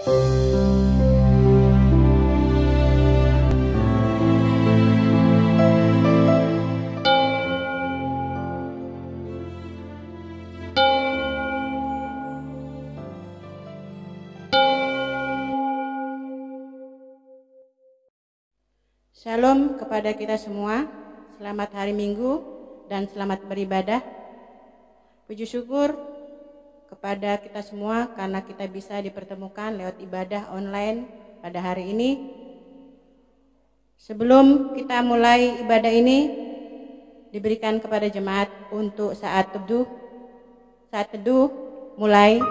Shalom kepada kita semua, selamat hari Minggu dan selamat beribadah. Puji syukur kepada kita semua karena kita bisa dipertemukan lewat ibadah online pada hari ini. Sebelum kita mulai ibadah ini, diberikan kepada jemaat untuk saat teduh. Saat teduh mulai.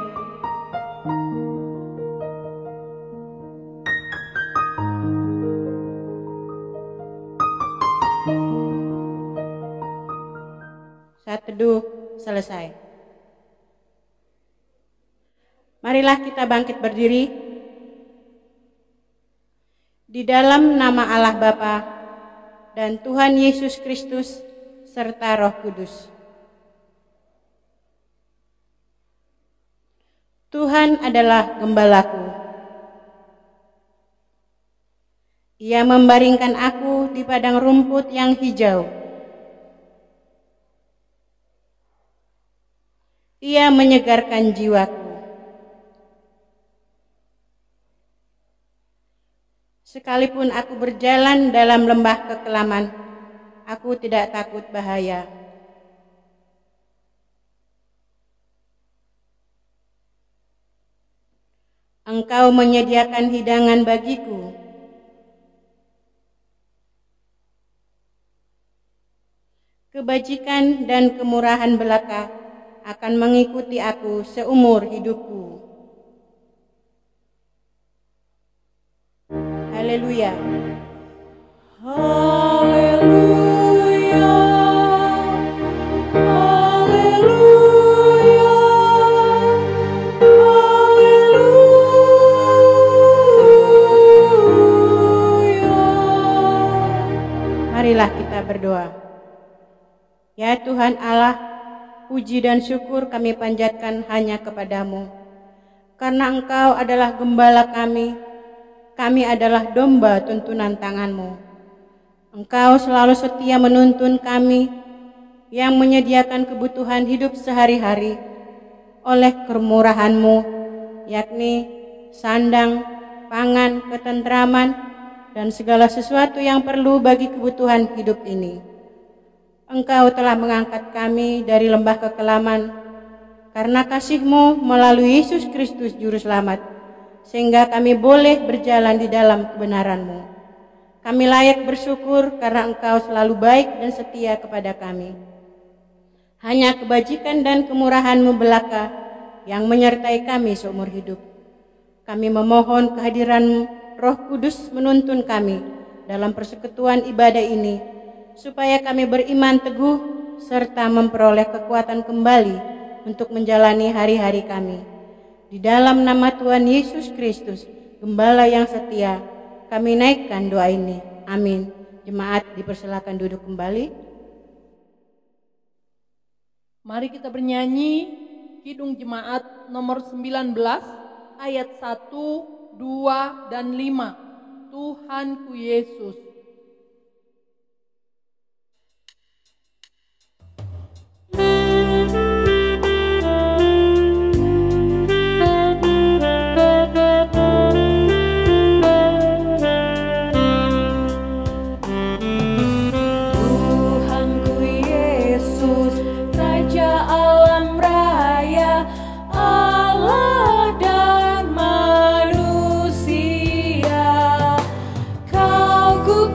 Saat teduh selesai. Marilah kita bangkit berdiri. Di dalam nama Allah Bapa dan Tuhan Yesus Kristus serta Roh Kudus. Tuhan adalah gembalaku. Ia membaringkan aku di padang rumput yang hijau. Ia menyegarkan jiwaku. Sekalipun aku berjalan dalam lembah kekelaman, aku tidak takut bahaya. Engkau menyediakan hidangan bagiku. Kebajikan dan kemurahan belaka akan mengikuti aku seumur hidupku. Haleluya. Haleluya. Haleluya. Haleluya. Marilah kita berdoa. Ya Tuhan Allah, puji dan syukur kami panjatkan hanya kepadamu. Karena Engkau adalah gembala kami adalah domba tuntunan tangan-Mu. Engkau selalu setia menuntun kami yang menyediakan kebutuhan hidup sehari-hari oleh kemurahan-Mu, yakni sandang, pangan, ketentraman, dan segala sesuatu yang perlu bagi kebutuhan hidup ini. Engkau telah mengangkat kami dari lembah kekelaman karena kasih-Mu melalui Yesus Kristus Juru Selamat, sehingga kami boleh berjalan di dalam kebenaran-Mu. Kami layak bersyukur karena Engkau selalu baik dan setia kepada kami. Hanya kebajikan dan kemurahan-Mu belaka yang menyertai kami seumur hidup. Kami memohon kehadiran Roh Kudus menuntun kami dalam persekutuan ibadah ini, supaya kami beriman teguh serta memperoleh kekuatan kembali untuk menjalani hari-hari kami. Di dalam nama Tuhan Yesus Kristus, Gembala yang setia, kami naikkan doa ini. Amin. Jemaat dipersilakan duduk kembali. Mari kita bernyanyi Kidung Jemaat nomor 19 ayat 1, 2, dan 5. Tuhanku Yesus. Kau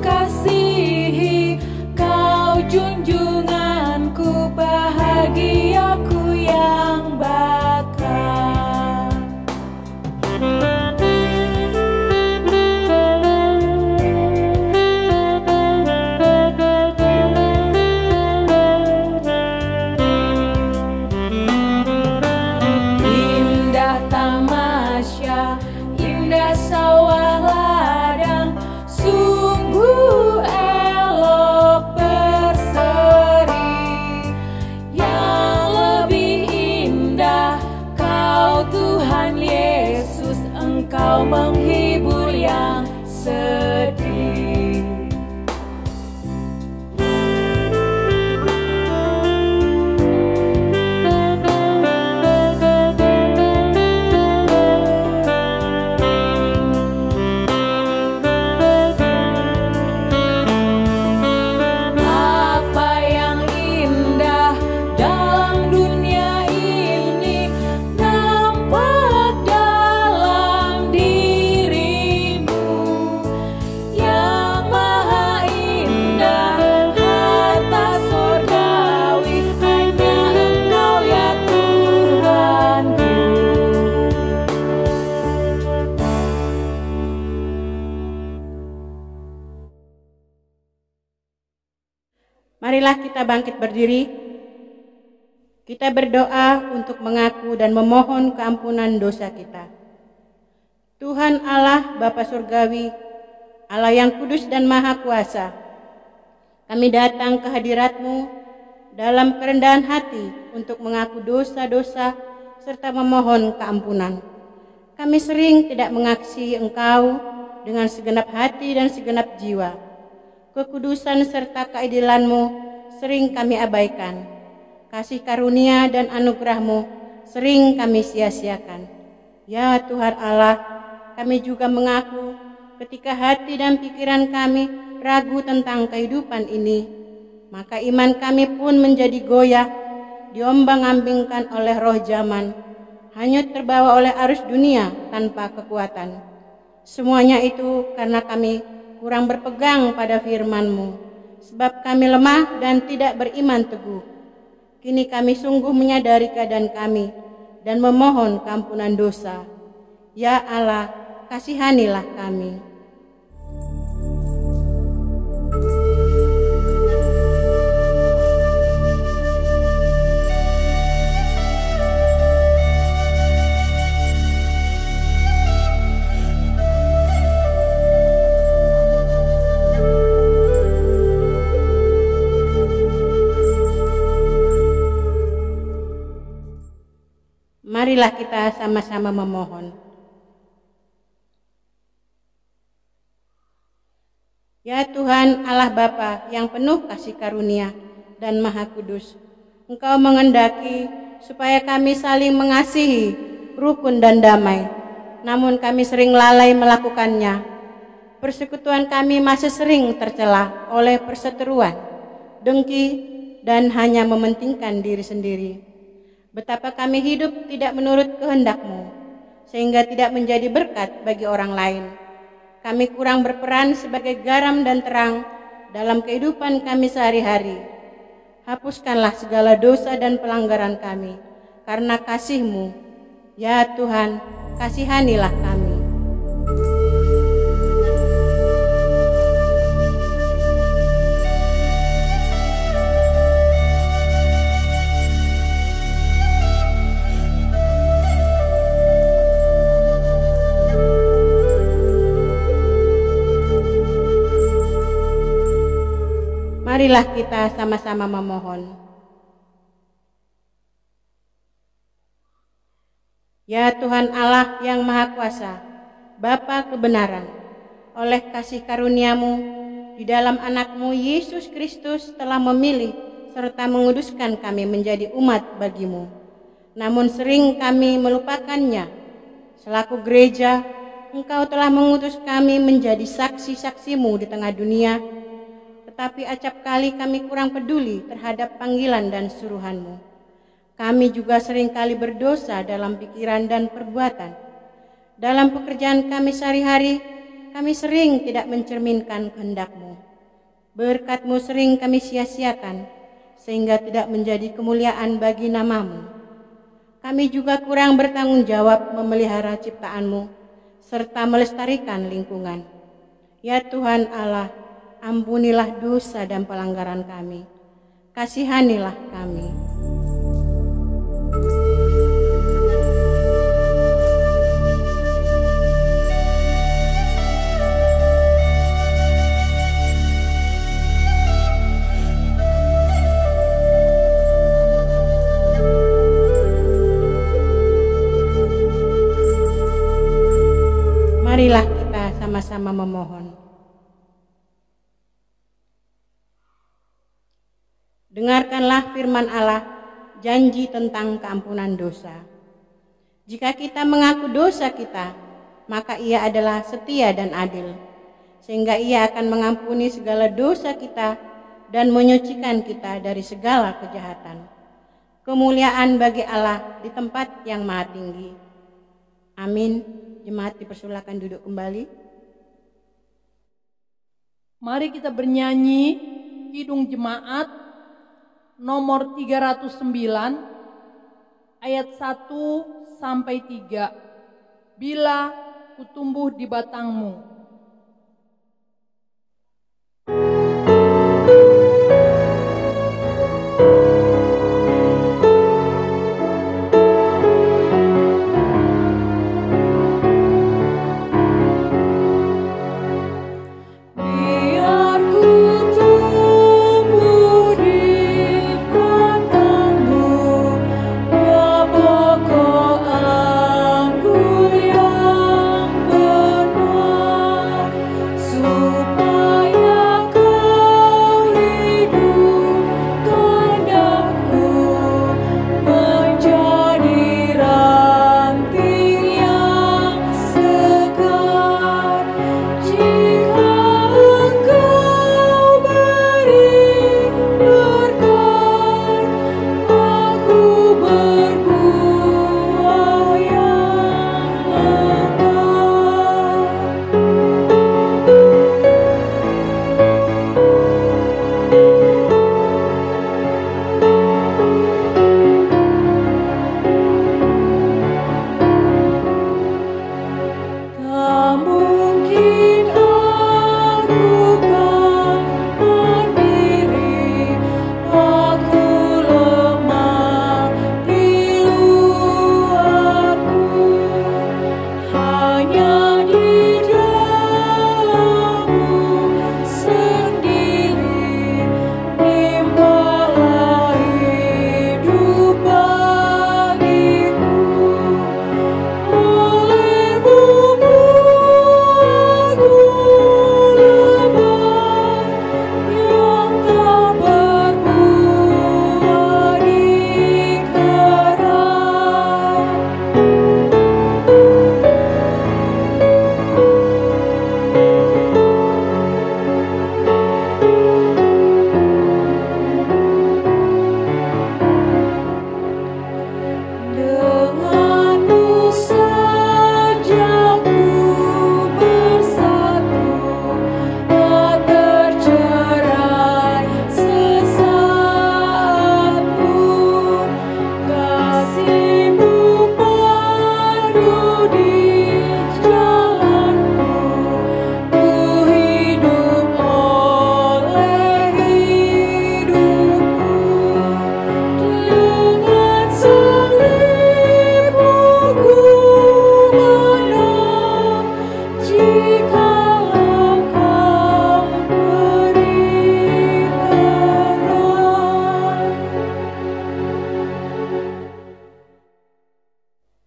Engkau menghibur yang sedih. Apa yang indah dalam dunia ini nampak dalam dirimu, yang maha indah harta surgawi, hanya Engkau ya Tuhanku. Marilah kita bangkit berdiri. Kita berdoa untuk mengaku dan memohon keampunan dosa kita. Tuhan Allah Bapa Surgawi, Allah yang kudus dan maha kuasa, kami datang ke hadirat-Mu dalam kerendahan hati untuk mengaku dosa-dosa serta memohon keampunan. Kami sering tidak mengasihi Engkau dengan segenap hati dan segenap jiwa. Kekudusan serta keadilan-Mu sering kami abaikan. Kasih karunia dan anugerah-Mu sering kami sia-siakan. Ya Tuhan Allah, kami juga mengaku ketika hati dan pikiran kami ragu tentang kehidupan ini, maka iman kami pun menjadi goyah, diombang-ambingkan oleh roh zaman, hanyut terbawa oleh arus dunia tanpa kekuatan. Semuanya itu karena kami kurang berpegang pada firman-Mu, sebab kami lemah dan tidak beriman teguh. Kini kami sungguh menyadari keadaan kami dan memohon keampunan dosa. Ya Allah, kasihanilah kami. Marilah kita sama-sama memohon. Ya Tuhan Allah Bapa yang penuh kasih karunia dan maha kudus, Engkau mengendaki supaya kami saling mengasihi, rukun dan damai. Namun kami sering lalai melakukannya. Persekutuan kami masih sering tercela oleh perseteruan, dengki, dan hanya mementingkan diri sendiri. Betapa kami hidup tidak menurut kehendak-Mu, sehingga tidak menjadi berkat bagi orang lain. Kami kurang berperan sebagai garam dan terang dalam kehidupan kami sehari-hari. Hapuskanlah segala dosa dan pelanggaran kami, karena kasih-Mu. Ya Tuhan, kasihanilah kami. Marilah kita sama-sama memohon. Ya Tuhan Allah yang Maha Kuasa, Bapa kebenaran, oleh kasih karunia-Mu di dalam anak-Mu Yesus Kristus telah memilih serta menguduskan kami menjadi umat bagi-Mu. Namun sering kami melupakannya. Selaku gereja, Engkau telah mengutus kami menjadi saksi-saksi-Mu di tengah dunia, tetapi acap kali kami kurang peduli terhadap panggilan dan suruhan-Mu. Kami juga seringkali berdosa dalam pikiran dan perbuatan. Dalam pekerjaan kami sehari-hari, kami sering tidak mencerminkan kehendak-Mu. Berkat-Mu sering kami sia-siakan, sehingga tidak menjadi kemuliaan bagi nama-Mu. Kami juga kurang bertanggung jawab memelihara ciptaan-Mu, serta melestarikan lingkungan. Ya Tuhan Allah, ampunilah dosa dan pelanggaran kami. Kasihanilah kami. Marilah kita sama-sama memohon. Dengarkanlah firman Allah, janji tentang keampunan dosa. Jika kita mengaku dosa kita, maka Ia adalah setia dan adil, sehingga Ia akan mengampuni segala dosa kita dan menyucikan kita dari segala kejahatan. Kemuliaan bagi Allah di tempat yang maha tinggi. Amin. Jemaat dipersilakan duduk kembali. Mari kita bernyanyi Kidung Jemaat nomor 309 ayat 1 sampai 3. Bila kutumbuh di batangmu.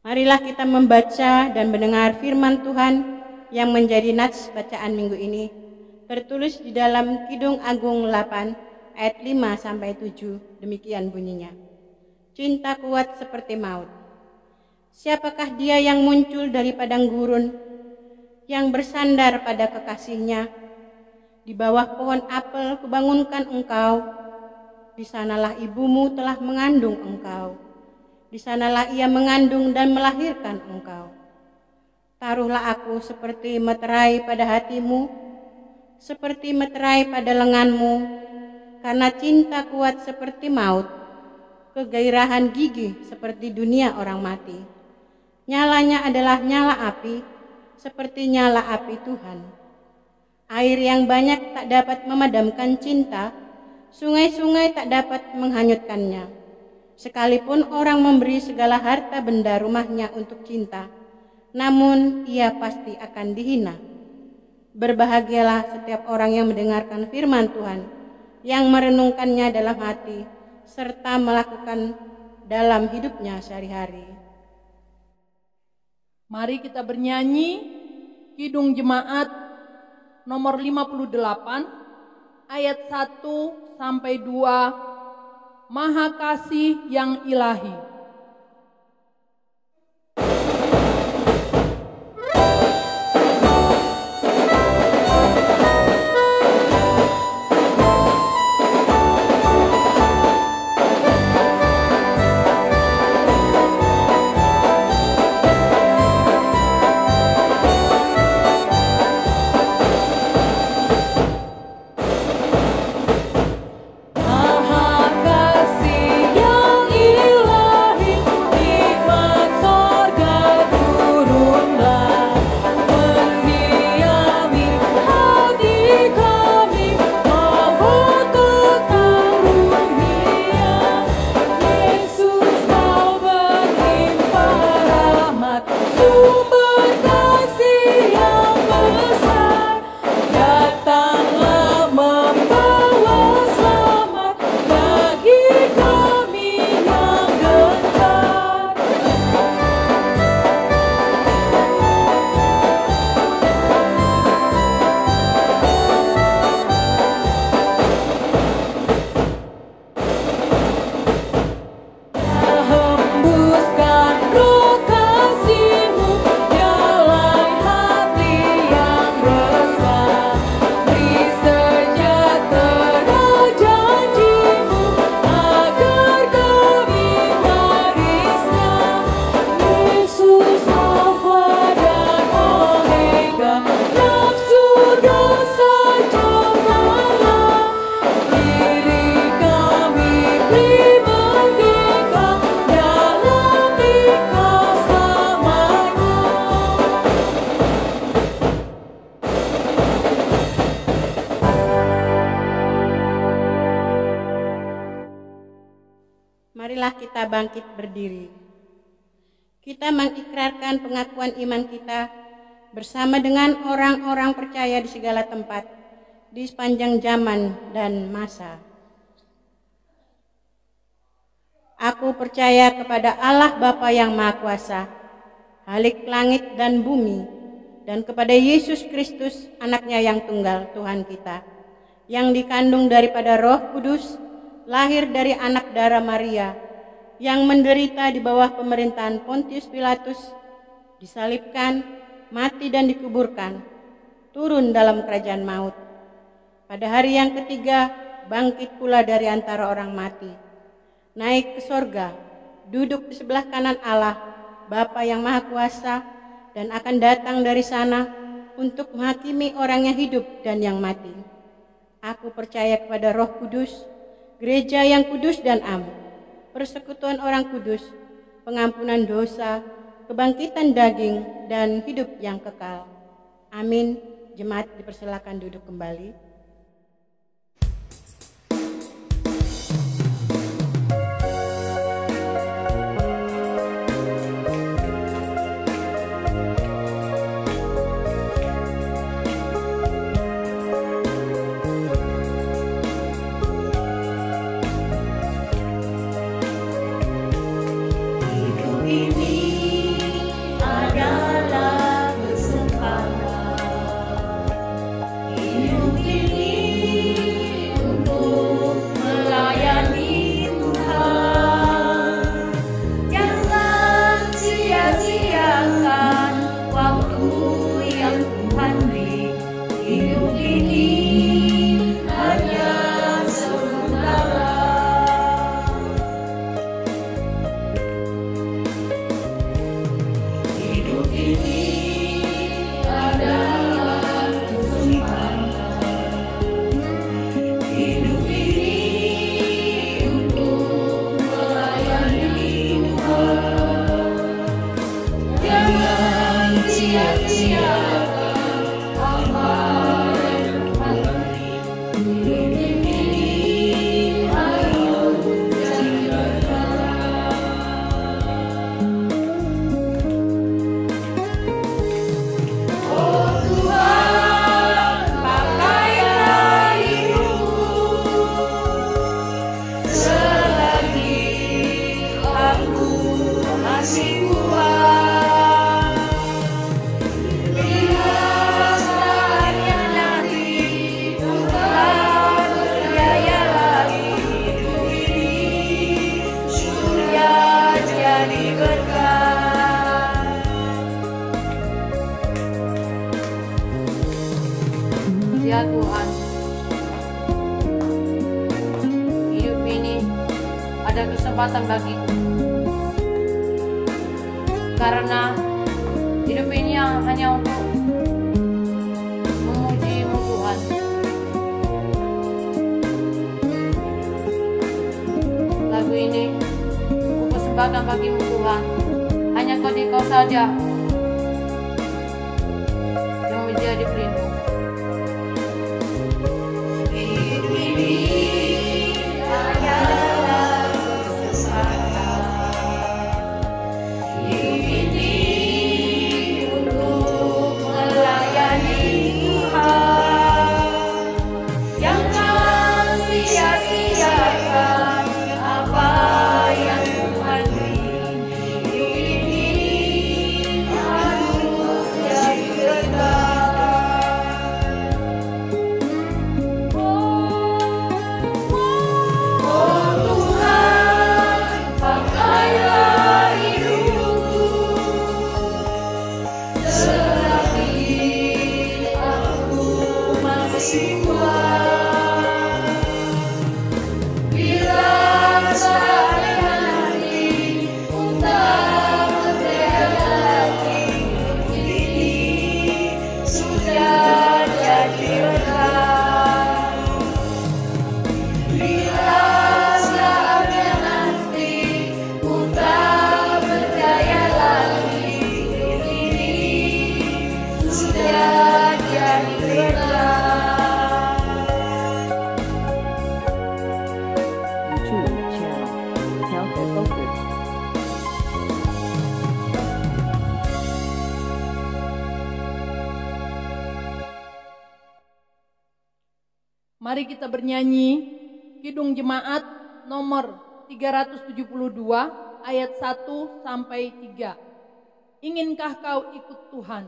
Marilah kita membaca dan mendengar firman Tuhan yang menjadi nats bacaan minggu ini, tertulis di dalam Kidung Agung 8 ayat 5 sampai 7. Demikian bunyinya. Cinta kuat seperti maut. Siapakah dia yang muncul dari padang gurun, yang bersandar pada kekasihnya? Di bawah pohon apel kubangunkan engkau, di sanalah ibumu telah mengandung engkau. Di sanalah ia mengandung dan melahirkan engkau. Taruhlah aku seperti meterai pada hatimu, seperti meterai pada lenganmu, karena cinta kuat seperti maut, kegairahan gigih seperti dunia orang mati. Nyalanya adalah nyala api, seperti nyala api Tuhan. Air yang banyak tak dapat memadamkan cinta, sungai-sungai tak dapat menghanyutkannya. Sekalipun orang memberi segala harta benda rumahnya untuk cinta, namun ia pasti akan dihina. Berbahagialah setiap orang yang mendengarkan firman Tuhan, yang merenungkannya dalam hati, serta melakukan dalam hidupnya sehari-hari. Mari kita bernyanyi Kidung Jemaat nomor 58 ayat 1 sampai 2, Maha Kasih yang Ilahi. Marilah kita bangkit berdiri. Kita mengikrarkan pengakuan iman kita bersama dengan orang-orang percaya di segala tempat, di sepanjang zaman dan masa. Aku percaya kepada Allah Bapa yang Maha Kuasa, Halik langit dan bumi, dan kepada Yesus Kristus, anaknya yang tunggal, Tuhan kita, yang dikandung daripada Roh Kudus, lahir dari anak darah Maria, yang menderita di bawah pemerintahan Pontius Pilatus, disalibkan, mati dan dikuburkan, turun dalam kerajaan maut. Pada hari yang ketiga, bangkit pula dari antara orang mati, naik ke sorga, duduk di sebelah kanan Allah, Bapa yang Maha Kuasa, dan akan datang dari sana untuk menghakimi orang yang hidup dan yang mati. Aku percaya kepada Roh Kudus, gereja yang kudus dan am, persekutuan orang kudus, pengampunan dosa, kebangkitan daging, dan hidup yang kekal. Amin. Jemaat dipersilakan duduk kembali. Kasih kuat, Ya Tuhan, hidup ini ada kesempatan bagiku, karena hidup ini hanya untuk memuji-Mu Tuhan. Lagu ini ku persembahkan bagi-Mu Tuhan, hanya Kau saja yang menjadi pelindung. Mari kita bernyanyi Kidung Jemaat nomor 372 ayat 1 sampai 3. Inginkah kau ikut Tuhan?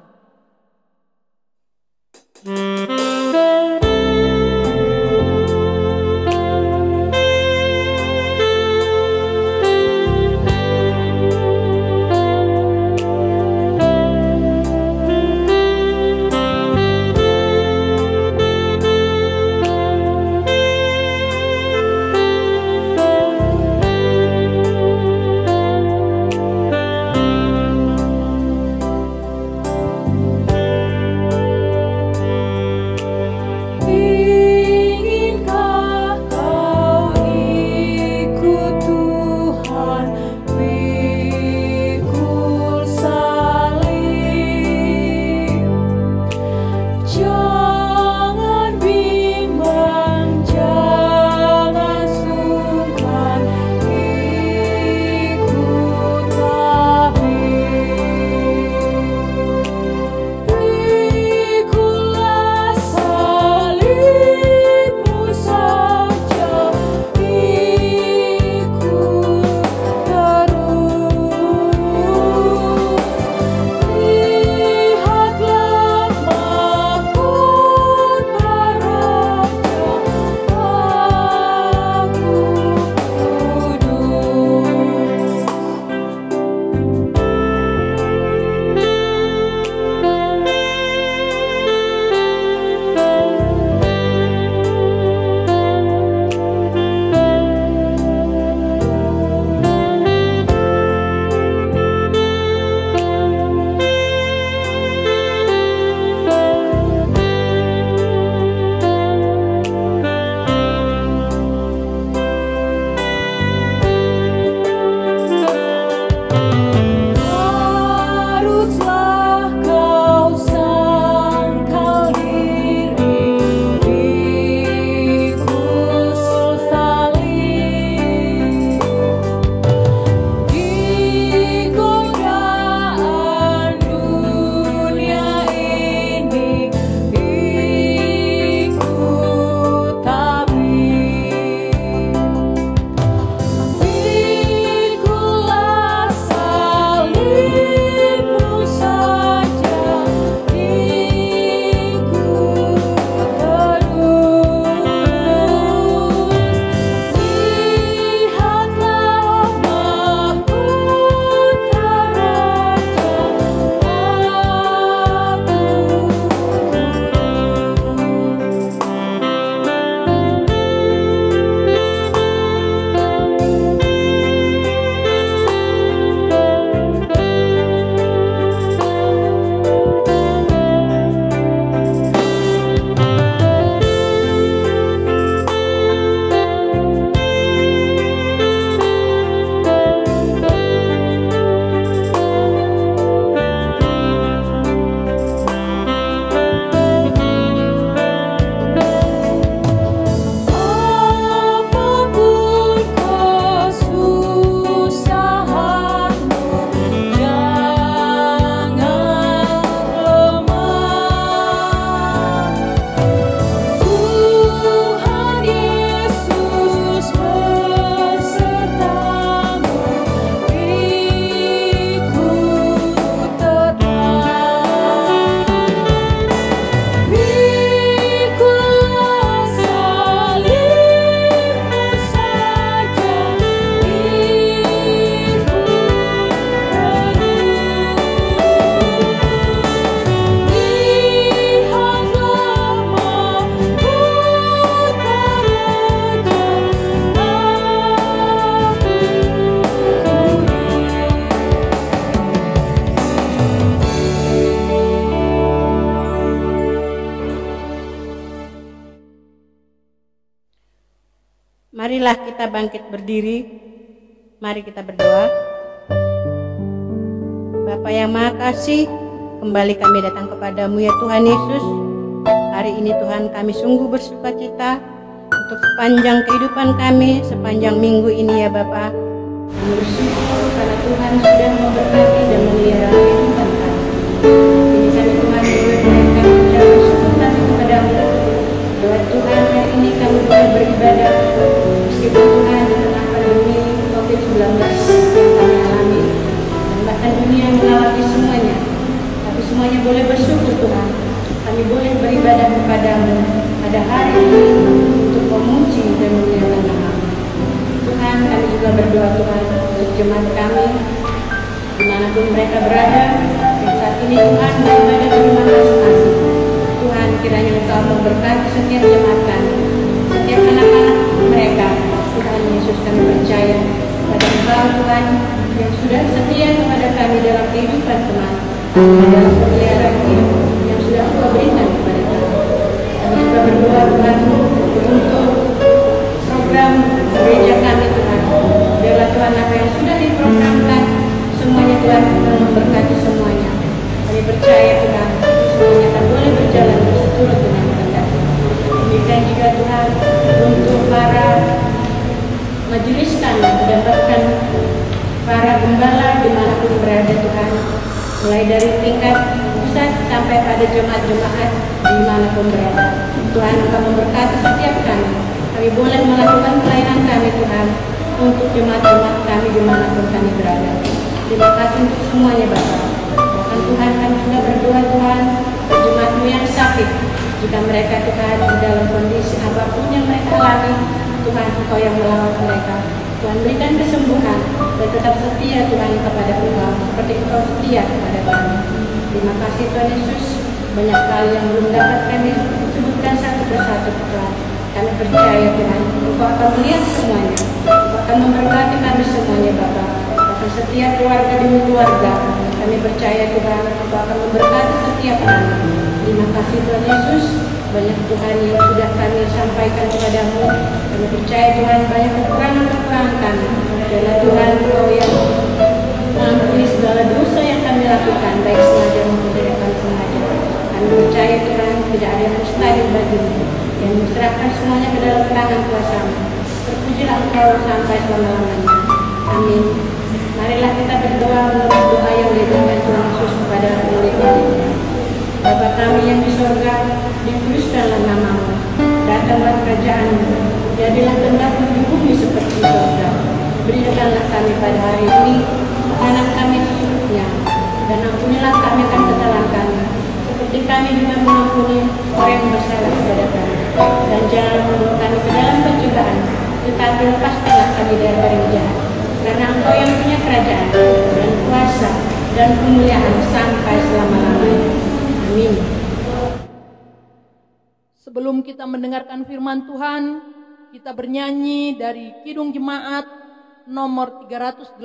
Marilah kita bangkit berdiri. Mari kita berdoa. Bapa yang Maha Kasih, kembali kami datang kepadamu ya Tuhan Yesus. Hari ini Tuhan kami sungguh bersuka cita untuk sepanjang kehidupan kami, sepanjang minggu ini ya Bapa. Kami bersyukur karena Tuhan sudah memberkati dan memelihara kehidupan kami. Ini kami Tuhan boleh mengucapkan syukur kami kepadamu. Bahwa Tuhan hari ini kami boleh beribadah meskipun Tuhan di tengah pandemi COVID-19 yang kami alami dan bahkan dunia melewati semuanya. Tapi semuanya boleh bersyukur Tuhan. Kami boleh beribadah kepadamu pada hari ini untuk memuji dan memuliakan nama-Mu. Tuhan, kami juga berdoa Tuhan untuk jemaat kami dimanapun mereka berada dan saat ini Tuhan beribadah di rumah masing-masing. Tuhan, kiranya Engkau memberkati setiap jemaat kami, setiap anak-anak mereka. Tuhan Yesus, kami percaya pada Engkau Tuhan yang sudah setia kepada kami dalam kehidupan Tuhan, dalam pemeliharaan hidup yang sudah Engkau berikan kepada kami. Kami juga berdoa Tuhan untuk program gereja kami Tuhan. Biarlah Tuhan apa yang sudah diprogramkan semuanya Tuhan memberkati semuanya. Kami percaya Tuhan semuanya akan boleh berjalan seturut dengan kehendak. Demikian juga Tuhan untuk para majelis kami dan bahkan para gembala dimanapun berada Tuhan, mulai dari tingkat pusat sampai pada jemaat-jemaat dimanapun berada. Tuhan Engkau memberkati setiap kami. Kami boleh melakukan pelayanan kami Tuhan untuk jemaat-jemaat kami dimanapun kami berada. Terima kasih untuk semuanya Bapak. Bahkan Tuhan kami juga berdoa Tuhan jemaat-Mu yang sakit. Jika mereka Tuhan di dalam kondisi apapun yang mereka alami, Tuhan Engkau yang melawat mereka. Tuhan berikan kesembuhan dan tetap setia Tuhan kepada Engkau seperti Engkau setia kepada kami. Terima kasih Tuhan Yesus. Banyak hal yang belum dapat kami sebutkan satu persatu Tuhan. Kami percaya Tuhan Engkau akan melihat semuanya. Engkau akan memberkati kami semuanya Bapa. Bahkan setiap keluarga demi keluarga kami percaya Tuhan Engkau akan memberkati setiap kami. Terima kasih Tuhan Yesus. Banyak Tuhan yang sudah kami sampaikan kepadamu. Kami percaya Tuhan banyak kekurangan-kekurangan kami. Karena Tuhan Engkau yang mengampuni segala dosa yang kami lakukan, baik sengaja maupun tidak sengaja. Kami percaya Tuhan tidak ada yang mustahil bagimu. Dan serahkan semuanya ke dalam tangan kuasa-Mu. Terpujilah Engkau sampai selama-lamanya. Amin. Marilah kita berdoa menurut doa yang diajarkan Tuhan Yesus kepada murid-muridnya. Bapa kami yang di surga, dikuduskanlah nama-Mu. Datanglah kerajaan-Mu. Jadilah kehendak-Mu di bumi seperti di surga. Berikanlah kami pada hari ini makanan kami secukupnya, dan ampunilah kami akan kesalahan kami, seperti kami juga mengampuni orang yang bersalah kepada kami. Dan jangan membawa kami ke dalam pencobaan, tetapi lepaskanlah kami dari yang jahat. Karena Engkau yang punya kerajaan dan kuasa dan kemuliaan sampai selama-lamanya. Amin. Sebelum kita mendengarkan firman Tuhan, kita bernyanyi dari Kidung Jemaat nomor 318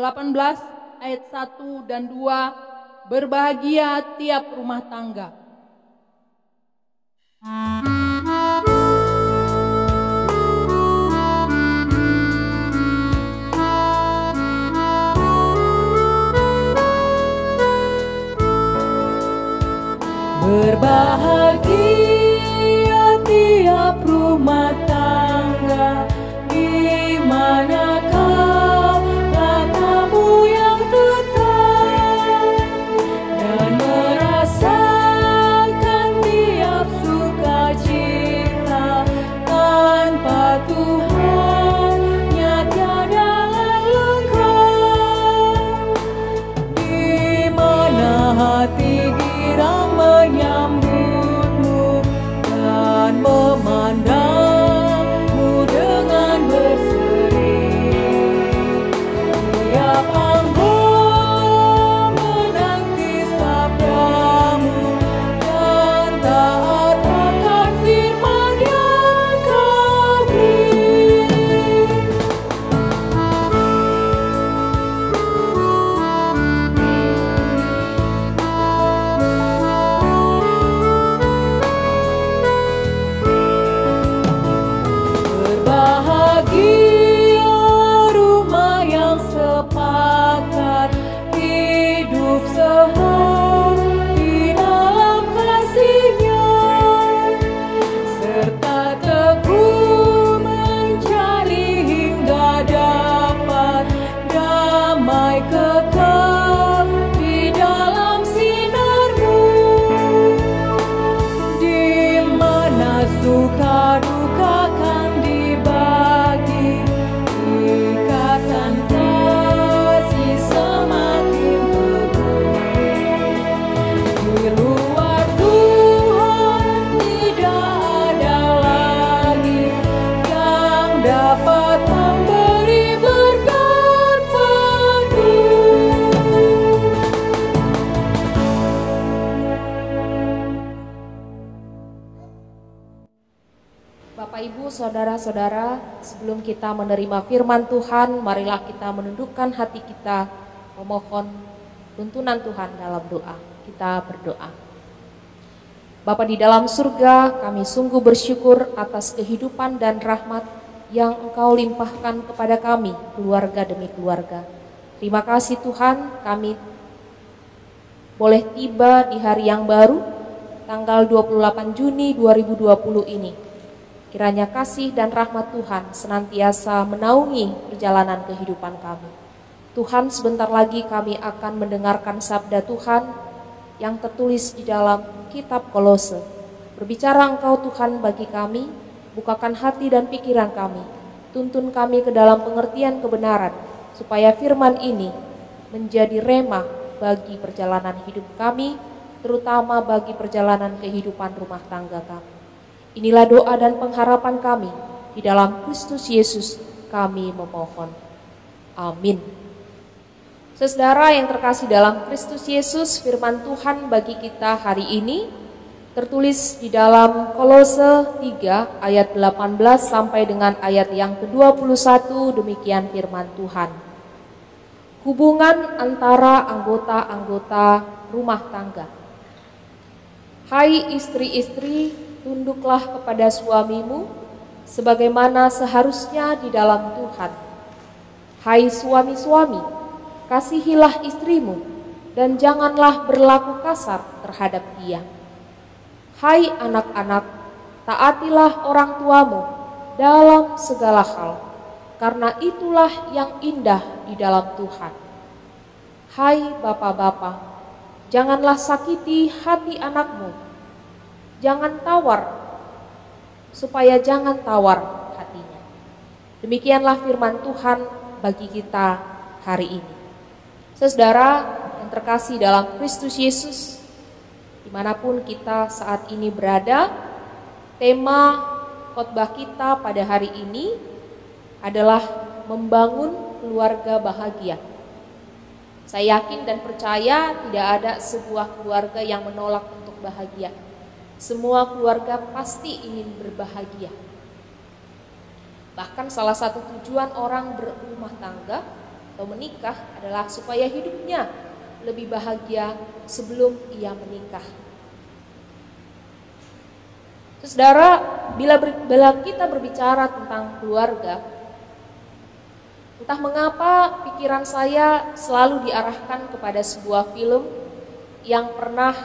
ayat 1 dan 2, berbahagia tiap rumah tangga. Berbahagia tiap rumah tangga di mana kau katamu yang tetap dan merasakan tiap sukacita tanpa Tuhan tiada lengkap, di mana hati girang menyambutmu Di luar Tuhan tidak ada lagi yang dapat memberi berkat penuh. Bapak, Ibu, Saudara-saudara, sebelum kita menerima firman Tuhan, marilah kita menundukkan hati kita, memohon tuntunan Tuhan dalam doa. Kita berdoa. Bapa di dalam surga, kami sungguh bersyukur atas kehidupan dan rahmat yang Engkau limpahkan kepada kami, keluarga demi keluarga. Terima kasih Tuhan, kami boleh tiba di hari yang baru, tanggal 28 Juni 2020 ini. Kiranya kasih dan rahmat Tuhan senantiasa menaungi perjalanan kehidupan kami. Tuhan, sebentar lagi kami akan mendengarkan sabda Tuhan yang tertulis di dalam kitab Kolose. Berbicara Engkau Tuhan bagi kami, bukakan hati dan pikiran kami, tuntun kami ke dalam pengertian kebenaran, supaya firman ini menjadi rema bagi perjalanan hidup kami, terutama bagi perjalanan kehidupan rumah tangga kami. Inilah doa dan pengharapan kami, di dalam Kristus Yesus kami memohon. Amin. Saudara yang terkasih dalam Kristus Yesus, firman Tuhan bagi kita hari ini tertulis di dalam Kolose 3 ayat 18 sampai dengan ayat yang ke-21, demikian firman Tuhan. Hubungan antara anggota-anggota rumah tangga. Hai istri-istri, tunduklah kepada suamimu sebagaimana seharusnya di dalam Tuhan. Hai suami-suami, kasihilah istrimu dan janganlah berlaku kasar terhadap dia. Hai anak-anak, taatilah orang tuamu dalam segala hal, karena itulah yang indah di dalam Tuhan. Hai bapak-bapak, janganlah sakiti hati anakmu. Jangan tawar, supaya jangan tawar hatinya. Demikianlah firman Tuhan bagi kita hari ini. Saudara yang terkasih dalam Kristus Yesus, dimanapun kita saat ini berada, tema khotbah kita pada hari ini adalah membangun keluarga bahagia. Saya yakin dan percaya tidak ada sebuah keluarga yang menolak untuk bahagia. Semua keluarga pasti ingin berbahagia. Bahkan salah satu tujuan orang berumah tangga atau menikah adalah supaya hidupnya lebih bahagia sebelum ia menikah. Saudara, bila kita berbicara tentang keluarga, entah mengapa pikiran saya selalu diarahkan kepada sebuah film yang pernah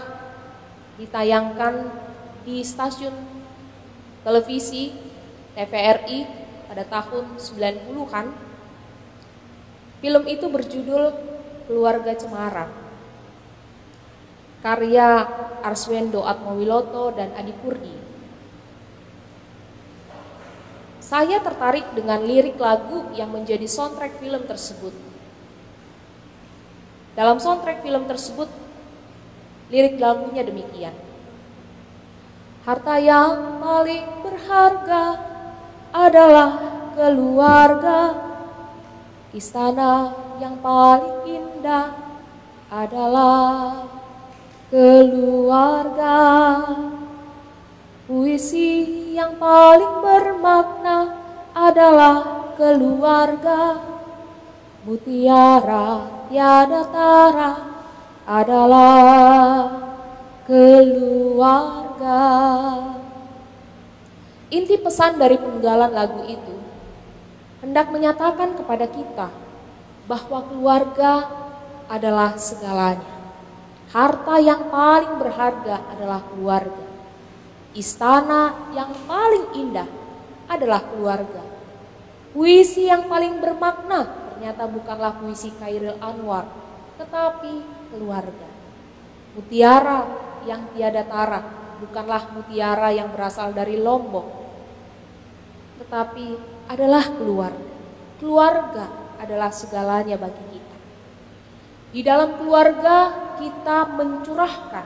ditayangkan di stasiun televisi TVRI pada tahun 90-an. Film itu berjudul Keluarga Cemara, karya Arswendo Atmowiloto dan Adi Purdi. Saya tertarik dengan lirik lagu yang menjadi soundtrack film tersebut. Dalam soundtrack film tersebut, lirik lagunya demikian. Harta yang paling berharga adalah keluarga. Istana yang paling indah adalah keluarga. Puisi yang paling bermakna adalah keluarga. Mutiara tiada tara adalah keluarga. Inti pesan dari penggalan lagu itu hendak menyatakan kepada kita bahwa keluarga adalah segalanya. Harta yang paling berharga adalah keluarga. Istana yang paling indah adalah keluarga. Puisi yang paling bermakna ternyata bukanlah puisi Khairil Anwar, tetapi keluarga. Mutiara yang tiada tara bukanlah mutiara yang berasal dari Lombok, tetapi adalah keluarga. Keluarga adalah segalanya bagi kita. Di dalam keluarga kita mencurahkan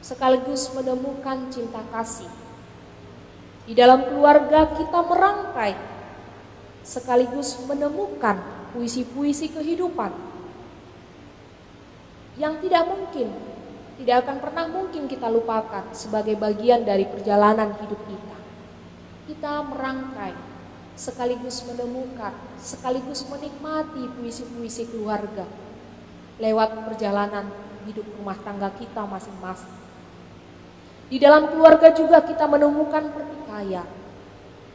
sekaligus menemukan cinta kasih. Di dalam keluarga kita merangkai sekaligus menemukan puisi-puisi kehidupan yang tidak akan pernah mungkin kita lupakan sebagai bagian dari perjalanan hidup kita. Kita merangkai sekaligus menemukan, sekaligus menikmati puisi-puisi keluarga lewat perjalanan hidup rumah tangga kita masing-masing. Di dalam keluarga juga kita menemukan pertikaian,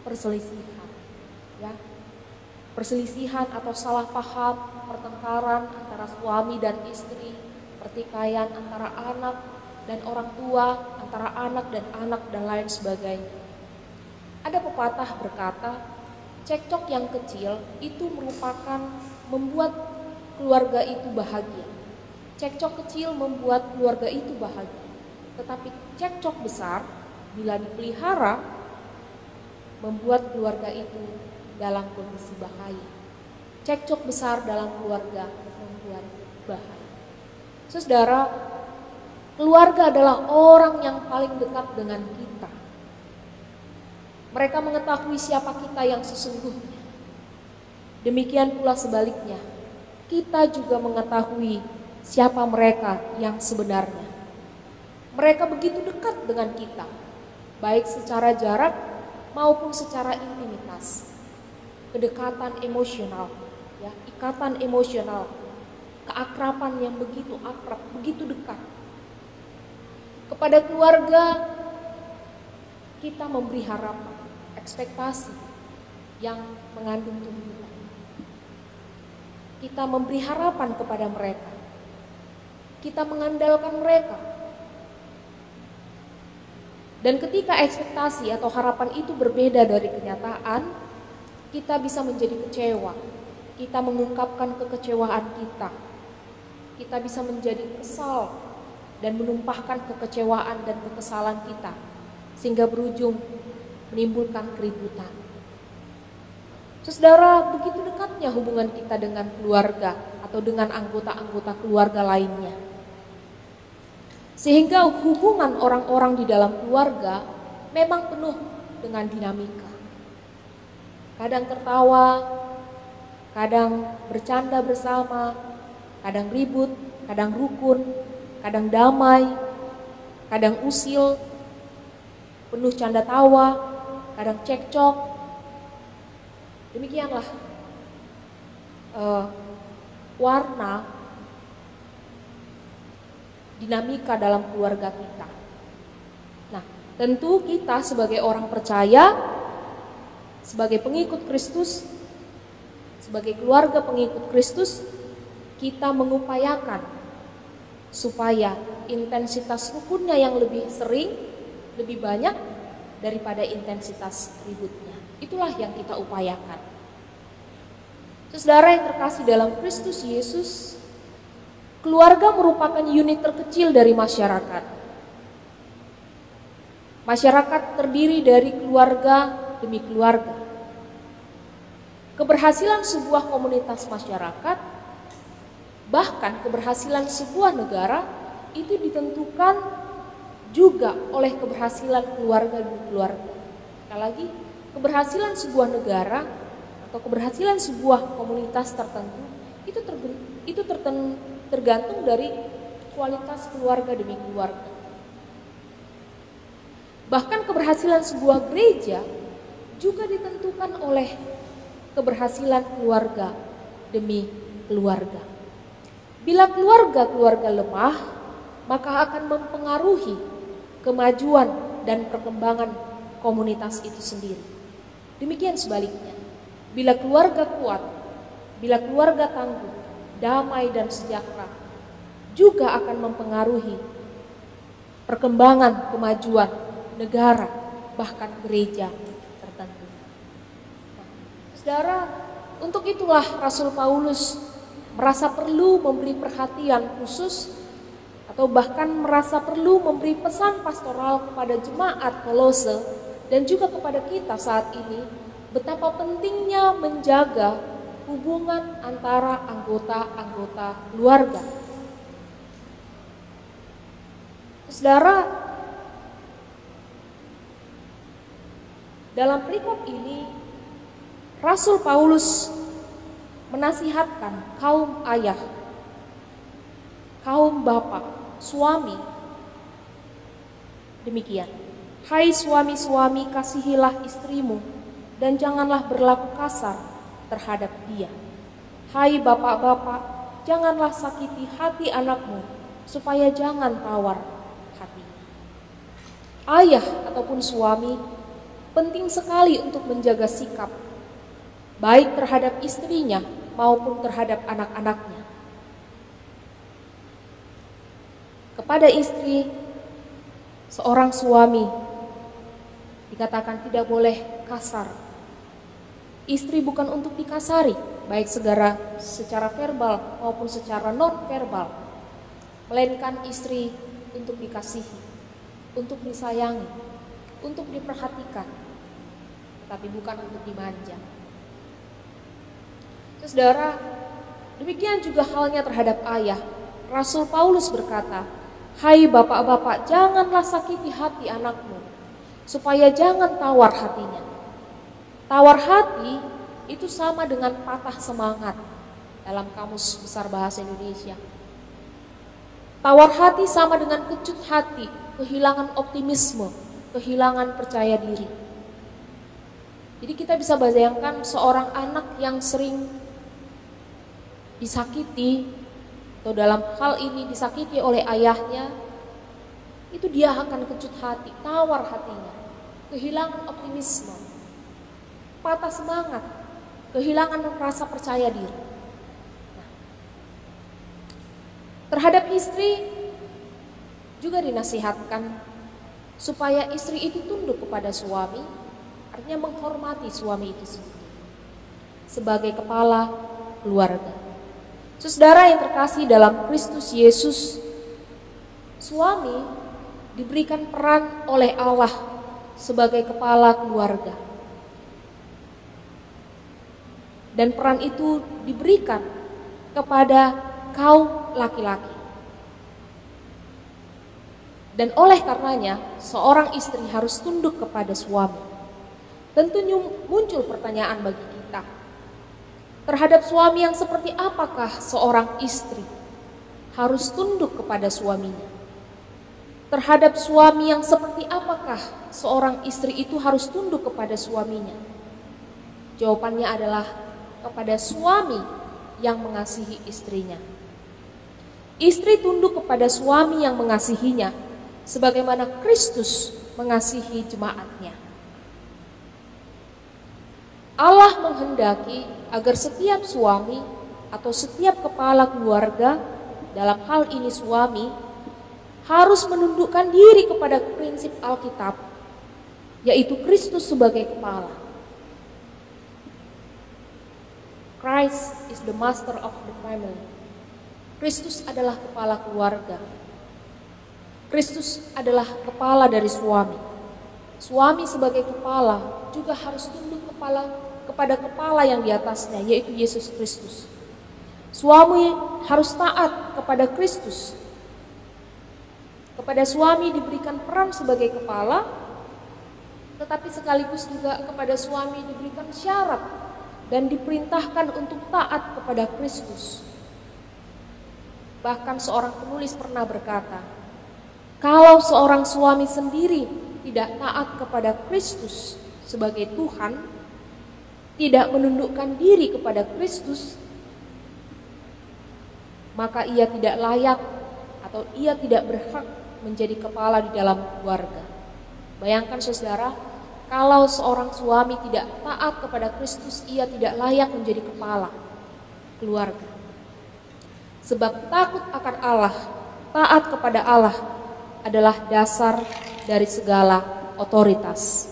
perselisihan, ya. Perselisihan atau salah paham, pertengkaran antara suami dan istri, pertikaian antara anak dan orang tua, antara anak dan lain sebagainya. Ada pepatah berkata, cekcok yang kecil itu merupakan membuat keluarga itu bahagia. Cekcok kecil membuat keluarga itu bahagia. Tetapi cekcok besar bila dipelihara membuat keluarga itu dalam kondisi bahaya. Cekcok besar dalam keluarga membuat bahaya. Saudara, keluarga adalah orang yang paling dekat dengan kita. Mereka mengetahui siapa kita yang sesungguhnya. Demikian pula sebaliknya, kita juga mengetahui siapa mereka yang sebenarnya. Mereka begitu dekat dengan kita, baik secara jarak maupun secara intimitas. Kedekatan emosional, ya, ikatan emosional, keakraban yang begitu akrab, begitu dekat. Kepada keluarga kita memberi harapan, ekspektasi yang mengandung tuntutan. Kita memberi harapan kepada mereka. Kita mengandalkan mereka. Dan ketika ekspektasi atau harapan itu berbeda dari kenyataan, kita bisa menjadi kecewa. Kita mengungkapkan kekecewaan kita. Kita bisa menjadi kesal dan menumpahkan kekecewaan dan kekesalan kita, sehingga berujung menimbulkan keributan. Saudara, begitu dekatnya hubungan kita dengan keluarga atau dengan anggota-anggota keluarga lainnya. Sehingga hubungan orang-orang di dalam keluarga memang penuh dengan dinamika. Kadang tertawa, kadang bercanda bersama, kadang ribut, kadang rukun, kadang damai, kadang usil, penuh canda tawa, kadang cekcok. Demikianlah warna dinamika dalam keluarga kita. Nah, tentu kita sebagai orang percaya, sebagai pengikut Kristus, sebagai keluarga pengikut Kristus, kita mengupayakan supaya intensitas rukunnya yang lebih sering, lebih banyak daripada intensitas ributnya. Itulah yang kita upayakan. Saudara yang terkasih dalam Kristus Yesus, keluarga merupakan unit terkecil dari masyarakat. Masyarakat terdiri dari keluarga demi keluarga. Keberhasilan sebuah komunitas masyarakat, bahkan keberhasilan sebuah negara, itu ditentukan juga oleh keberhasilan keluarga demi keluarga. Sekali lagi, keberhasilan sebuah negara atau keberhasilan sebuah komunitas tertentu itu tergantung dari kualitas keluarga demi keluarga. Bahkan keberhasilan sebuah gereja juga ditentukan oleh keberhasilan keluarga demi keluarga. Bila keluarga lemah, maka akan mempengaruhi kemajuan dan perkembangan komunitas itu sendiri. Demikian sebaliknya, bila keluarga kuat, bila keluarga tangguh, damai dan sejahtera, juga akan mempengaruhi perkembangan kemajuan negara, bahkan gereja tertentu. Nah, saudara, untuk itulah Rasul Paulus merasa perlu memberi perhatian khusus atau bahkan merasa perlu memberi pesan pastoral kepada jemaat Kolose dan juga kepada kita saat ini, betapa pentingnya menjaga hubungan antara anggota-anggota keluarga. Saudara, dalam perikop ini Rasul Paulus menasihatkan kaum ayah, kaum bapak, suami. Demikian, hai suami-suami, kasihilah istrimu dan janganlah berlaku kasar terhadap dia. Hai bapak-bapak, janganlah sakiti hati anakmu supaya jangan tawar hati. Ayah ataupun suami penting sekali untuk menjaga sikap baik terhadap istrinya maupun terhadap anak-anaknya. Kepada istri, seorang suami dikatakan tidak boleh kasar. Istri bukan untuk dikasari, baik secara verbal maupun secara non-verbal, melainkan istri untuk dikasihi, untuk disayangi, untuk diperhatikan, tetapi bukan untuk dimanja. Saudara, demikian juga halnya terhadap ayah. Rasul Paulus berkata, hai bapak-bapak, janganlah sakiti hati anakmu, supaya jangan tawar hatinya. Tawar hati itu sama dengan patah semangat dalam Kamus Besar Bahasa Indonesia. Tawar hati sama dengan kecut hati, kehilangan optimisme, kehilangan percaya diri. Jadi kita bisa bayangkan seorang anak yang sering disakiti, atau dalam hal ini disakiti oleh ayahnya, itu dia akan kecut hati, tawar hatinya, kehilangan optimisme, patah semangat, kehilangan rasa percaya diri. Terhadap istri juga dinasihatkan supaya istri itu tunduk kepada suami, artinya menghormati suami itu sendiri sebagai kepala keluarga. Saudara yang terkasih dalam Kristus Yesus, suami diberikan peran oleh Allah sebagai kepala keluarga. Dan peran itu diberikan kepada kaum laki-laki. Dan oleh karenanya, seorang istri harus tunduk kepada suami. Tentunya muncul pertanyaan bagi kita, terhadap suami yang seperti apakah seorang istri harus tunduk kepada suaminya? Terhadap suami yang seperti apakah seorang istri itu harus tunduk kepada suaminya? Jawabannya adalah kepada suami yang mengasihi istrinya. Istri tunduk kepada suami yang mengasihinya, sebagaimana Kristus mengasihi jemaatnya. Allah menghendaki agar setiap suami atau setiap kepala keluarga, dalam hal ini suami, harus menundukkan diri kepada prinsip Alkitab, yaitu Kristus sebagai kepala. Christ is the master of the family. Kristus adalah kepala keluarga. Kristus adalah kepala dari suami. Suami sebagai kepala juga harus tunduk kepada kepala yang di atasnya, yaitu Yesus Kristus. Suami harus taat kepada Kristus. Kepada suami diberikan peran sebagai kepala, tetapi sekaligus juga kepada suami diberikan syarat dan diperintahkan untuk taat kepada Kristus. Bahkan seorang penulis pernah berkata, kalau seorang suami sendiri tidak taat kepada Kristus sebagai Tuhan, tidak menundukkan diri kepada Kristus, maka ia tidak layak atau ia tidak berhak menjadi kepala di dalam keluarga. Bayangkan saudara, kalau seorang suami tidak taat kepada Kristus, ia tidak layak menjadi kepala keluarga. Sebab takut akan Allah, taat kepada Allah adalah dasar dari segala otoritas.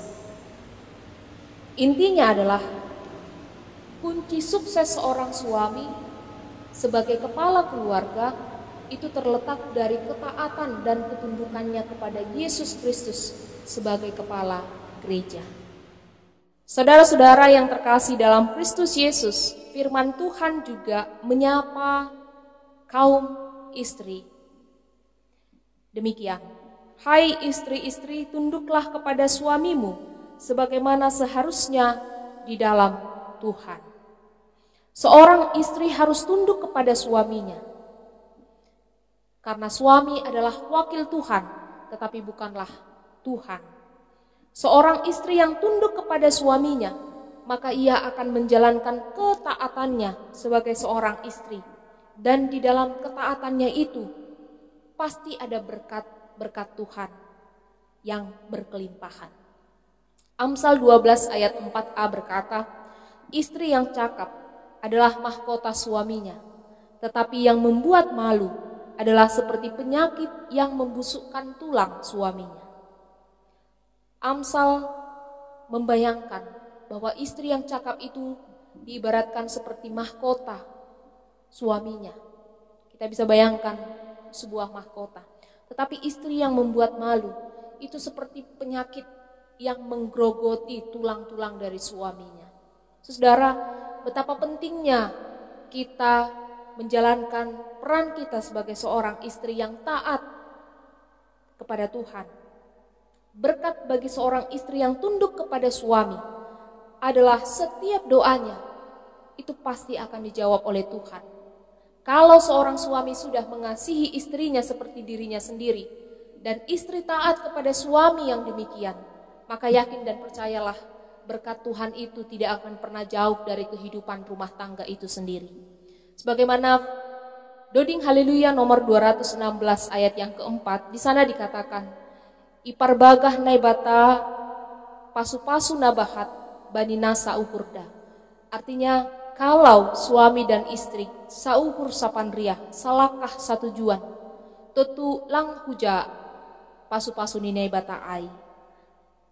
Intinya adalah kunci sukses seorang suami sebagai kepala keluarga itu terletak dari ketaatan dan ketundukannya kepada Yesus Kristus sebagai kepala gereja. Saudara-saudara yang terkasih dalam Kristus Yesus, firman Tuhan juga menyapa kaum istri. Demikian, Hai istri-istri, tunduklah kepada suamimu sebagaimana seharusnya di dalam Tuhan. Seorang istri harus tunduk kepada suaminya. Karena suami adalah wakil Tuhan, tetapi bukanlah Tuhan. Seorang istri yang tunduk kepada suaminya, maka ia akan menjalankan ketaatannya sebagai seorang istri. Dan di dalam ketaatannya itu, pasti ada berkat Tuhan yang berkelimpahan. Amsal 12 ayat 4a berkata, istri yang cakap adalah mahkota suaminya, tetapi yang membuat malu adalah seperti penyakit yang membusukkan tulang suaminya. Amsal membayangkan bahwa istri yang cakap itu diibaratkan seperti mahkota suaminya. Kita bisa bayangkan sebuah mahkota. Tetapi istri yang membuat malu itu seperti penyakit yang menggerogoti tulang-tulang dari suaminya. Saudara, betapa pentingnya kita menjalankan peran kita sebagai seorang istri yang taat kepada Tuhan. Berkat bagi seorang istri yang tunduk kepada suami adalah setiap doanya itu pasti akan dijawab oleh Tuhan. Kalau seorang suami sudah mengasihi istrinya seperti dirinya sendiri dan istri taat kepada suami yang demikian, maka yakin dan percayalah berkat Tuhan itu tidak akan pernah jauh dari kehidupan rumah tangga itu sendiri. Sebagaimana Doding Haleluya nomor 216 ayat yang keempat, di sana dikatakan, Ipar bagah naibata pasu-pasu nabahat banina sauhurda. Artinya, kalau suami dan istri sauhur sapandria salakah satu juan, tetu lang huja pasu-pasu ninai bata ai.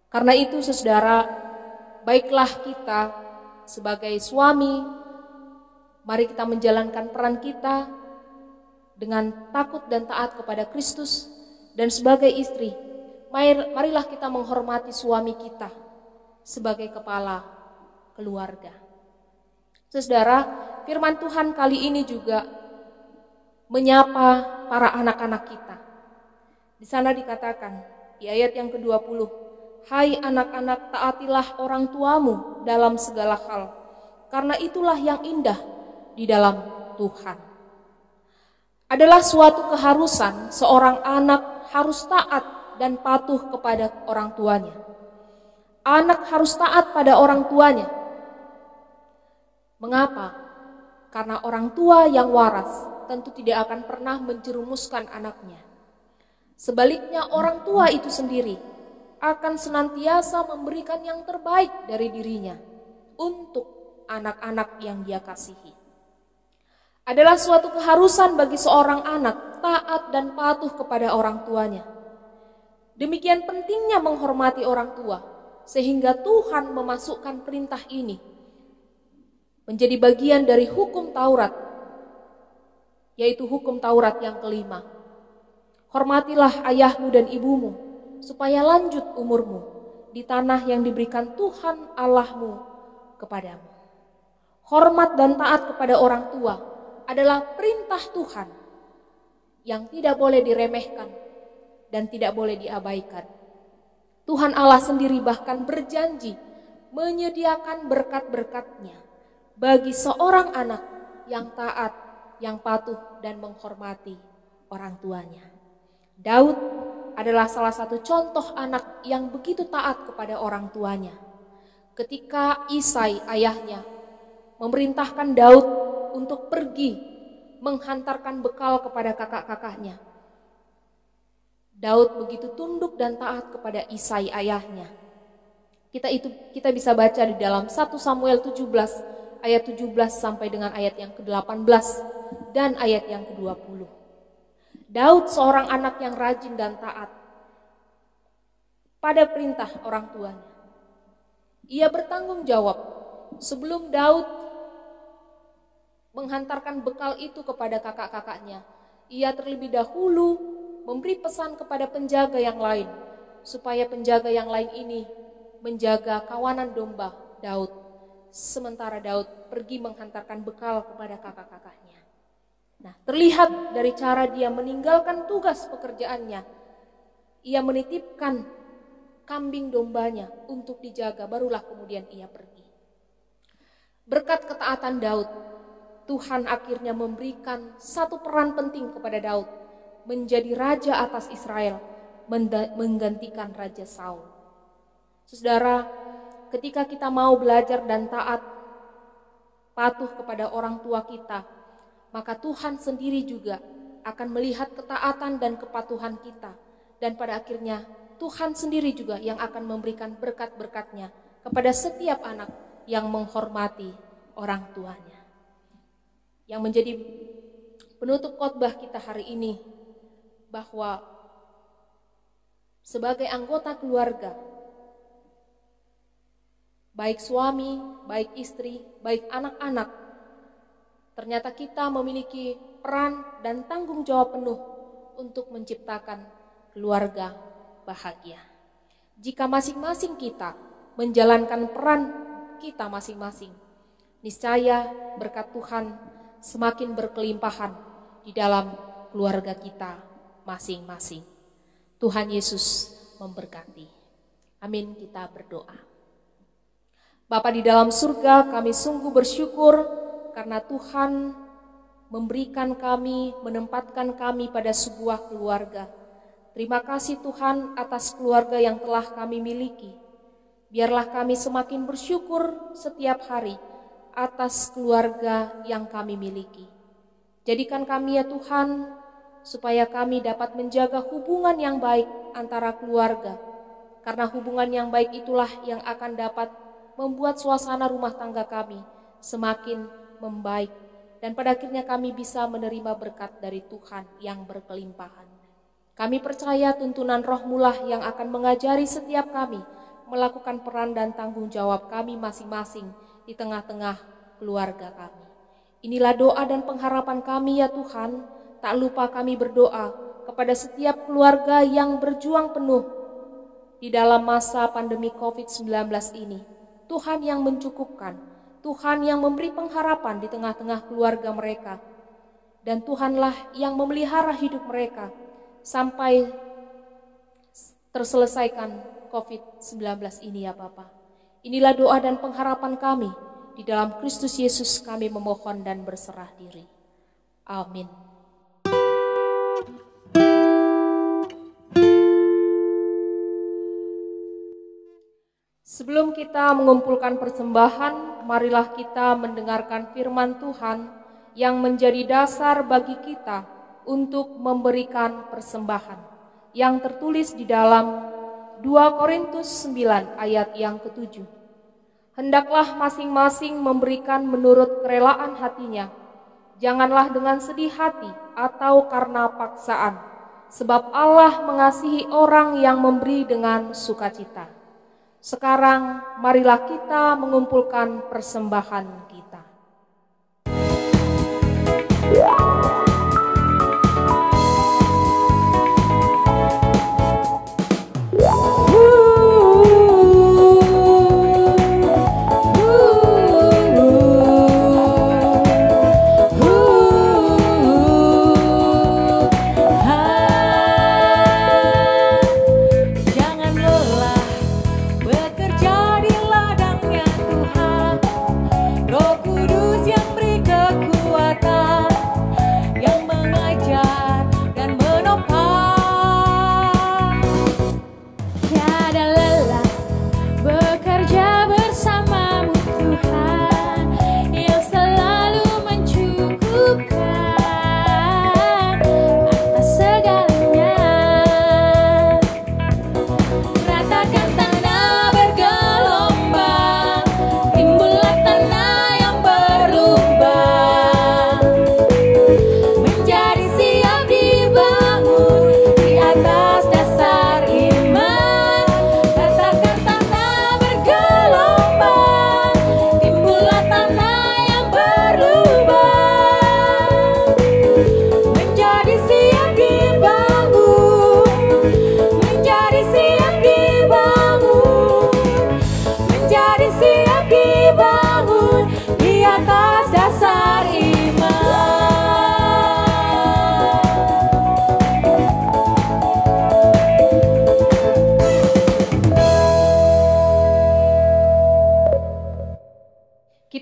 Karena itu saudara, baiklah kita sebagai suami, mari kita menjalankan peran kita dengan takut dan taat kepada Kristus. Dan sebagai istri, marilah kita menghormati suami kita sebagai kepala keluarga. Saudara, firman Tuhan kali ini juga menyapa para anak-anak kita. Di sana dikatakan, di ayat yang ke-20, hai anak-anak, taatilah orang tuamu dalam segala hal, karena itulah yang indah di dalam Tuhan. Adalah suatu keharusan seorang anak harus taat dan patuh kepada orang tuanya. Anak harus taat pada orang tuanya. Mengapa? Karena orang tua yang waras tentu tidak akan pernah menjerumuskan anaknya. Sebaliknya orang tua itu sendiri akan senantiasa memberikan yang terbaik dari dirinya untuk anak-anak yang dia kasihi. Adalah suatu keharusan bagi seorang anak taat dan patuh kepada orang tuanya. Demikian pentingnya menghormati orang tua, sehingga Tuhan memasukkan perintah ini menjadi bagian dari hukum Taurat, yaitu hukum Taurat yang kelima. Hormatilah ayahmu dan ibumu, supaya lanjut umurmu di tanah yang diberikan Tuhan Allahmu kepadamu. Hormat dan taat kepada orang tua adalah perintah Tuhan yang tidak boleh diremehkan dan tidak boleh diabaikan. Tuhan Allah sendiri bahkan berjanji menyediakan berkat-berkat-Nya bagi seorang anak yang taat, yang patuh dan menghormati orang tuanya. Daud adalah salah satu contoh anak yang begitu taat kepada orang tuanya. Ketika Isai ayahnya memerintahkan Daud untuk pergi menghantarkan bekal kepada kakak-kakaknya, Daud begitu tunduk dan taat kepada Isai ayahnya. Kita bisa baca di dalam 1 Samuel 17 ayat 17 sampai dengan ayat yang ke-18 dan ayat yang ke-20. Daud seorang anak yang rajin dan taat pada perintah orang tuanya. Ia bertanggung jawab sebelum Daud menghantarkan bekal itu kepada kakak-kakaknya. Ia terlebih dahulu memberi pesan kepada penjaga yang lain, supaya penjaga yang lain ini menjaga kawanan domba Daud. Sementara Daud pergi menghantarkan bekal kepada kakak-kakaknya. Nah, terlihat dari cara dia meninggalkan tugas pekerjaannya. Ia menitipkan kambing dombanya untuk dijaga, barulah kemudian ia pergi. Berkat ketaatan Daud, Tuhan akhirnya memberikan satu peran penting kepada Daud, menjadi raja atas Israel, menggantikan Raja Saul. Saudara, ketika kita mau belajar dan taat, patuh kepada orang tua kita, maka Tuhan sendiri juga akan melihat ketaatan dan kepatuhan kita. Dan pada akhirnya Tuhan sendiri juga yang akan memberikan berkat-berkat-Nya kepada setiap anak yang menghormati orang tuanya. Yang menjadi penutup khotbah kita hari ini, bahwa sebagai anggota keluarga, baik suami, baik istri, baik anak-anak, ternyata kita memiliki peran dan tanggung jawab penuh untuk menciptakan keluarga bahagia. Jika masing-masing kita menjalankan peran kita masing-masing, niscaya berkat Tuhan semakin berkelimpahan di dalam keluarga kita masing-masing. Tuhan Yesus memberkati. Amin, kita berdoa. Bapa di dalam surga, kami sungguh bersyukur karena Tuhan memberikan kami, menempatkan kami pada sebuah keluarga. Terima kasih Tuhan atas keluarga yang telah kami miliki. Biarlah kami semakin bersyukur setiap hari atas keluarga yang kami miliki. Jadikan kami ya Tuhan, supaya kami dapat menjaga hubungan yang baik antara keluarga. Karena hubungan yang baik itulah yang akan dapat membuat suasana rumah tangga kami semakin membaik. Dan pada akhirnya kami bisa menerima berkat dari Tuhan yang berkelimpahan. Kami percaya tuntunan Roh-Mu lah yang akan mengajari setiap kami melakukan peran dan tanggung jawab kami masing-masing di tengah-tengah keluarga kami. Inilah doa dan pengharapan kami ya Tuhan. Tak lupa kami berdoa kepada setiap keluarga yang berjuang penuh di dalam masa pandemi COVID-19 ini. Tuhan yang mencukupkan, Tuhan yang memberi pengharapan di tengah-tengah keluarga mereka. Dan Tuhanlah yang memelihara hidup mereka sampai terselesaikan COVID-19 ini ya Bapa. Inilah doa dan pengharapan kami. Di dalam Kristus Yesus kami memohon dan berserah diri. Amin. Sebelum kita mengumpulkan persembahan, marilah kita mendengarkan firman Tuhan yang menjadi dasar bagi kita untuk memberikan persembahan, yang tertulis di dalam 2 Korintus 9 ayat yang ke-7. Hendaklah masing-masing memberikan menurut kerelaan hatinya, janganlah dengan sedih hati atau karena paksaan, sebab Allah mengasihi orang yang memberi dengan sukacita. Sekarang marilah kita mengumpulkan persembahan kita.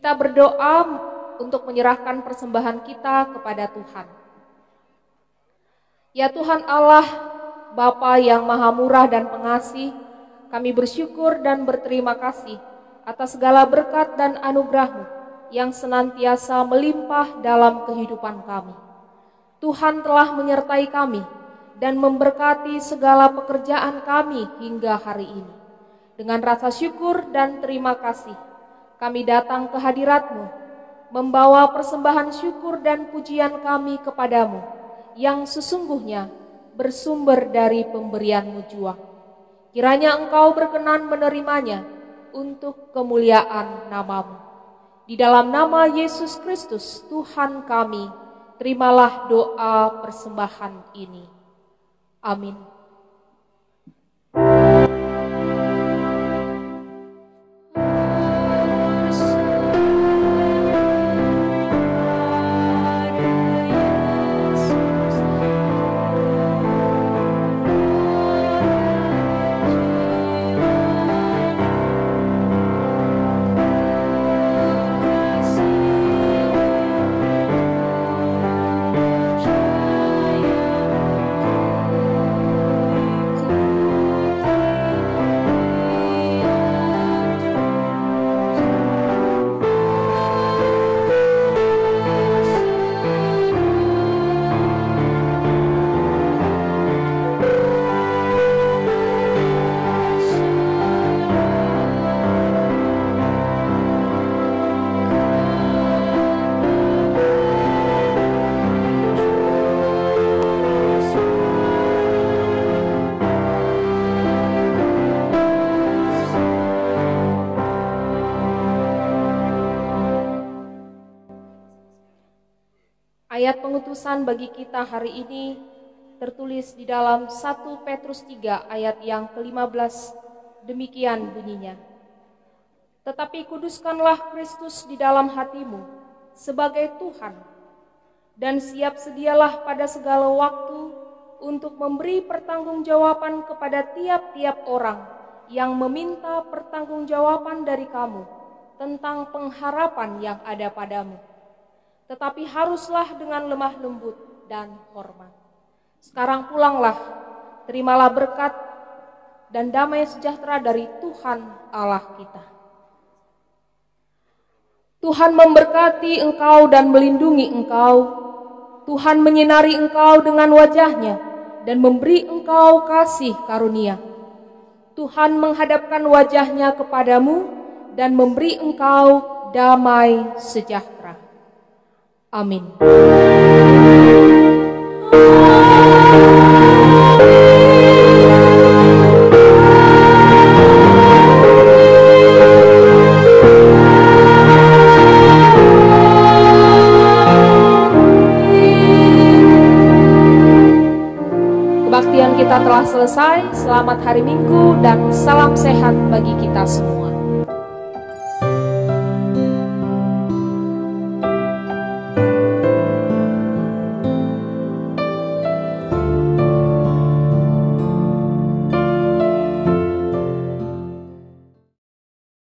Kita berdoa untuk menyerahkan persembahan kita kepada Tuhan. Ya Tuhan Allah, Bapa yang Maha Murah dan Pengasih, kami bersyukur dan berterima kasih atas segala berkat dan anugerah-Mu yang senantiasa melimpah dalam kehidupan kami. Tuhan telah menyertai kami dan memberkati segala pekerjaan kami hingga hari ini. Dengan rasa syukur dan terima kasih, kami datang ke hadirat-Mu, membawa persembahan syukur dan pujian kami kepadamu, yang sesungguhnya bersumber dari pemberian-Mu jua. Kiranya Engkau berkenan menerimanya untuk kemuliaan nama-Mu. Di dalam nama Yesus Kristus, Tuhan kami, terimalah doa persembahan ini. Amin. Ayat pengutusan bagi kita hari ini tertulis di dalam 1 Petrus 3 ayat yang ke-15, demikian bunyinya. Tetapi kuduskanlah Kristus di dalam hatimu sebagai Tuhan, dan siap sedialah pada segala waktu untuk memberi pertanggungjawaban kepada tiap-tiap orang yang meminta pertanggungjawaban dari kamu tentang pengharapan yang ada padamu. Tetapi haruslah dengan lemah lembut dan hormat. Sekarang pulanglah, terimalah berkat dan damai sejahtera dari Tuhan Allah kita. Tuhan memberkati engkau dan melindungi engkau. Tuhan menyinari engkau dengan wajah-Nya dan memberi engkau kasih karunia. Tuhan menghadapkan wajah-Nya kepadamu dan memberi engkau damai sejahtera. Amin. Kebaktian kita telah selesai. Selamat hari Minggu dan salam sehat bagi kita semua.